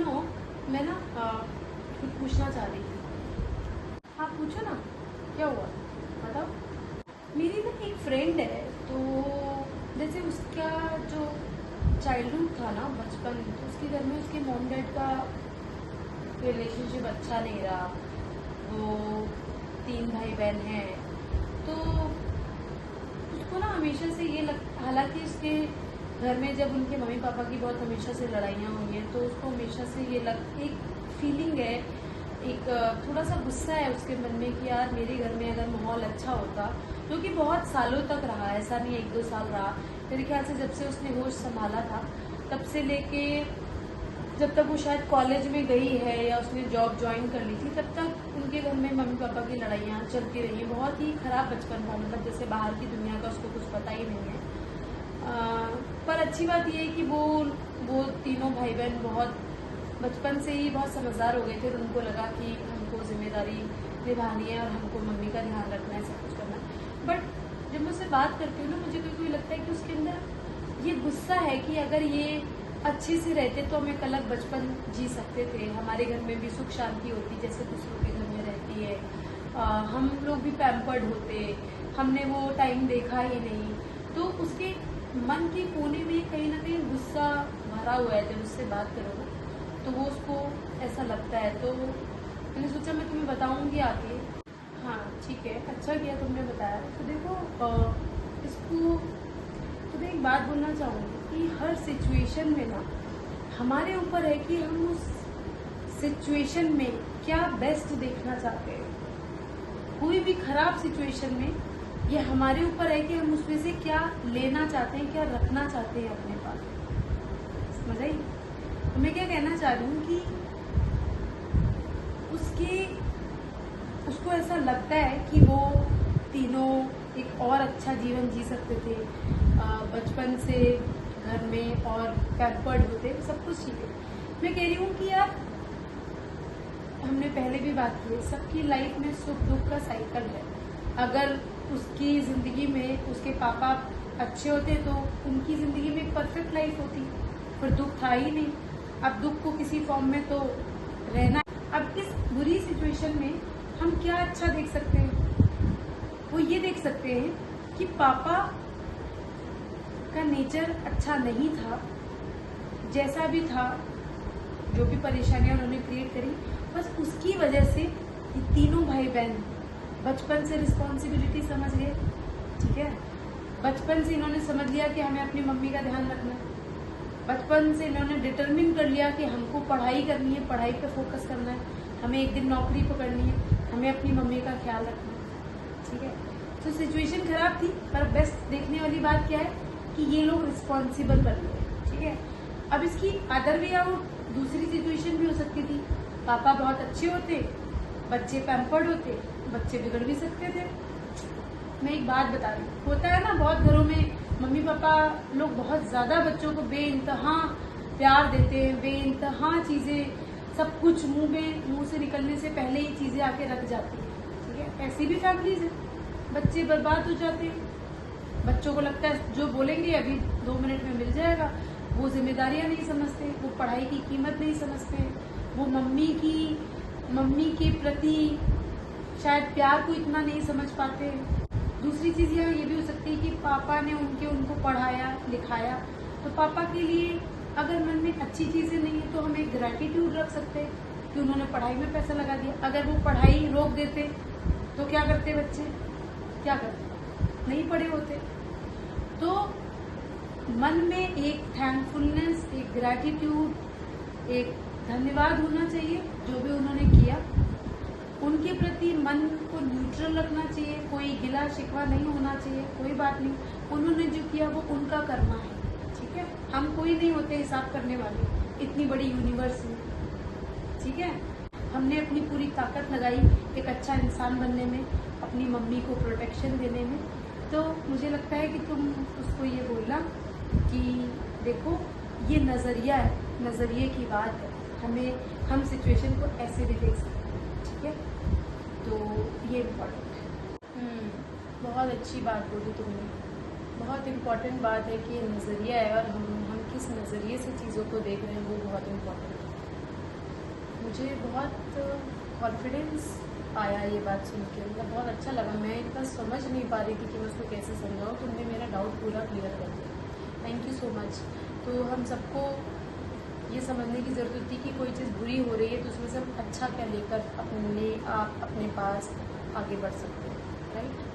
सुनो, मैं ना कुछ पूछना चाह रही थी। हाँ पूछो ना, क्या हुआ बताओ। मेरी ना एक फ्रेंड है, तो जैसे उसका जो चाइल्डहुड था ना, बचपन, तो उसके घर में उसके मॉम डैड का रिलेशनशिप अच्छा नहीं रहा। वो 3 भाई बहन हैं, तो उसको ना हमेशा से ये हालांकि उसके घर में जब उनके मम्मी पापा की बहुत हमेशा से लड़ाइयाँ हुई हैं, तो उसको हमेशा से ये एक फीलिंग है, एक थोड़ा सा गुस्सा है उसके मन में कि यार मेरे घर में अगर माहौल अच्छा होता, जो कि बहुत सालों तक रहा, ऐसा नहीं 1-2 साल रहा। मेरे ख्याल से जब से उसने होश संभाला था तब से लेके जब तक वो शायद कॉलेज में गई है या उसने जॉब ज्वाइन कर ली थी, तब तक उनके घर में मम्मी पापा की लड़ाइयाँ चलती रही। बहुत ही खराब बचपन था, मतलब जैसे बाहर की दुनिया का उसको कुछ पता ही नहीं है। पर अच्छी बात यह है कि वो तीनों भाई बहन बहुत बचपन से ही बहुत समझदार हो गए थे, और उनको लगा कि हमको जिम्मेदारी निभानी है और हमको मम्मी का ध्यान रखना है, सब कुछ करना है। बट जब मैं उससे बात करती हूँ ना, मुझे कोई लगता है कि उसके अंदर ये गुस्सा है कि अगर ये अच्छे से रहते तो हम एक अलग बचपन जी सकते थे, हमारे घर में भी सुख शांति होती जैसे दूसरों के घर में रहती है। हम लोग भी पैम्पर्ड होते, हमने वो टाइम देखा ही नहीं। तो उसके मन के कोने में कहीं ना कहीं गुस्सा भरा हुआ है। जब उससे बात करो ना, तो वो उसको ऐसा लगता है। तो मैंने सोचा मैं तुम्हें बताऊंगी आगे। हाँ ठीक है, अच्छा किया तुमने बताया। तो देखो इसको तुम्हें एक बात बोलना चाहूँगी कि हर सिचुएशन में ना हमारे ऊपर है कि हम उस सिचुएशन में क्या बेस्ट देखना चाहते हैं। कोई भी खराब सिचुएशन में ये हमारे ऊपर है कि हम उसमें से क्या लेना चाहते हैं, क्या रखना चाहते हैं अपने पास। समझ आई? तो मैं क्या कहना चाह रही हूँ कि उसको ऐसा लगता है कि वो तीनों एक और अच्छा जीवन जी सकते थे, बचपन से घर में और पैम्पर्ड होते, सब कुछ ठीक है। मैं कह रही हूँ कि यार हमने पहले भी बात की है, सबकी लाइफ में सुख दुख का साइकिल है। अगर उसकी ज़िंदगी में उसके पापा अच्छे होते तो उनकी ज़िंदगी में एक परफेक्ट लाइफ होती, पर दुख था ही नहीं। अब दुख को किसी फॉर्म में तो रहना। अब इस बुरी सिचुएशन में हम क्या अच्छा देख सकते हैं? वो ये देख सकते हैं कि पापा का नेचर अच्छा नहीं था, जैसा भी था, जो भी परेशानियां उन्होंने क्रिएट करी, बस उसकी वजह से ये तीनों भाई बहन बचपन से रिस्पॉन्सिबिलिटी समझ गए। ठीक है, बचपन से इन्होंने समझ लिया कि हमें अपनी मम्मी का ध्यान रखना है। बचपन से इन्होंने डिटरमिन कर लिया कि हमको पढ़ाई करनी है, पढ़ाई पे फोकस करना है, हमें एक दिन नौकरी पकड़नी है, हमें अपनी मम्मी का ख्याल रखना है। ठीक है, तो सिचुएशन खराब थी, पर बेस्ट देखने वाली बात क्या है कि ये लोग रिस्पॉन्सिबल बन गए। ठीक है, अब इसकी अदर वे आउट दूसरी सिचुएशन भी हो सकती थी। पापा बहुत अच्छे होते, बच्चे पैम्पर्ड होते, बच्चे बिगड़ भी सकते थे। मैं एक बात बता रही हूँ, होता है ना बहुत घरों में मम्मी पापा लोग बहुत ज़्यादा बच्चों को बेइंतहा प्यार देते हैं, बेइंतहा चीज़ें, सब कुछ मुंह से निकलने से पहले ही चीज़ें आके रख जाती हैं। ठीक है, ऐसी भी फैमिलीज है, बच्चे बर्बाद हो जाते हैं। बच्चों को लगता है जो बोलेंगे अभी 2 मिनट में मिल जाएगा। वो जिम्मेदारियां नहीं समझते, वो पढ़ाई की कीमत नहीं समझते, वो मम्मी के प्रति शायद प्यार को इतना नहीं समझ पाते। दूसरी चीज़ यहाँ ये भी हो सकती है कि पापा ने उनको पढ़ाया लिखाया, तो पापा के लिए अगर मन में अच्छी चीज़ें नहीं है तो हम एक ग्रैटिट्यूड रख सकते हैं कि उन्होंने पढ़ाई में पैसा लगा दिया। अगर वो पढ़ाई रोक देते तो क्या करते बच्चे? क्या करते? नहीं पढ़े होते। तो मन में एक थैंकफुलनेस, एक ग्रैटिट्यूड, एक धन्यवाद होना चाहिए जो भी उन्होंने किया। उनके प्रति मन को न्यूट्रल रखना चाहिए, कोई गिला शिकवा नहीं होना चाहिए। कोई बात नहीं, उन्होंने जो किया वो उनका करना है। ठीक है, हम कोई नहीं होते हिसाब करने वाले इतनी बड़ी यूनिवर्स में। ठीक है, हमने अपनी पूरी ताकत लगाई एक अच्छा इंसान बनने में, अपनी मम्मी को प्रोटेक्शन देने में। तो मुझे लगता है कि तुम उसको ये बोलना कि देखो ये नज़रिया है, नज़रिए की बात है, हम सिचुएशन को ऐसे भी देख सकते हैं। ठीक है, तो ये इम्पोर्टेंट है। बहुत अच्छी बात बोली तुमने, बहुत इम्पोर्टेंट बात है कि ये नज़रिया है और हम किस नज़रिए से चीज़ों को देख रहे हैं वो बहुत इम्पोर्टेंट है। मुझे बहुत कॉन्फिडेंस आया ये बात सुन के, मतलब बहुत अच्छा लगा। मैं इतना समझ नहीं पा रही थी कि मैं उसको कैसे समझाऊँ, तुमने मेरा डाउट पूरा क्लियर कर दिया, थैंक यू सो मच। तो हम सबको ये समझने की ज़रूरत थी कि कोई चीज़ बुरी हो रही है तो उसमें से हम अच्छा क्या लेकर अपने पास आगे बढ़ सकते हैं, राइट।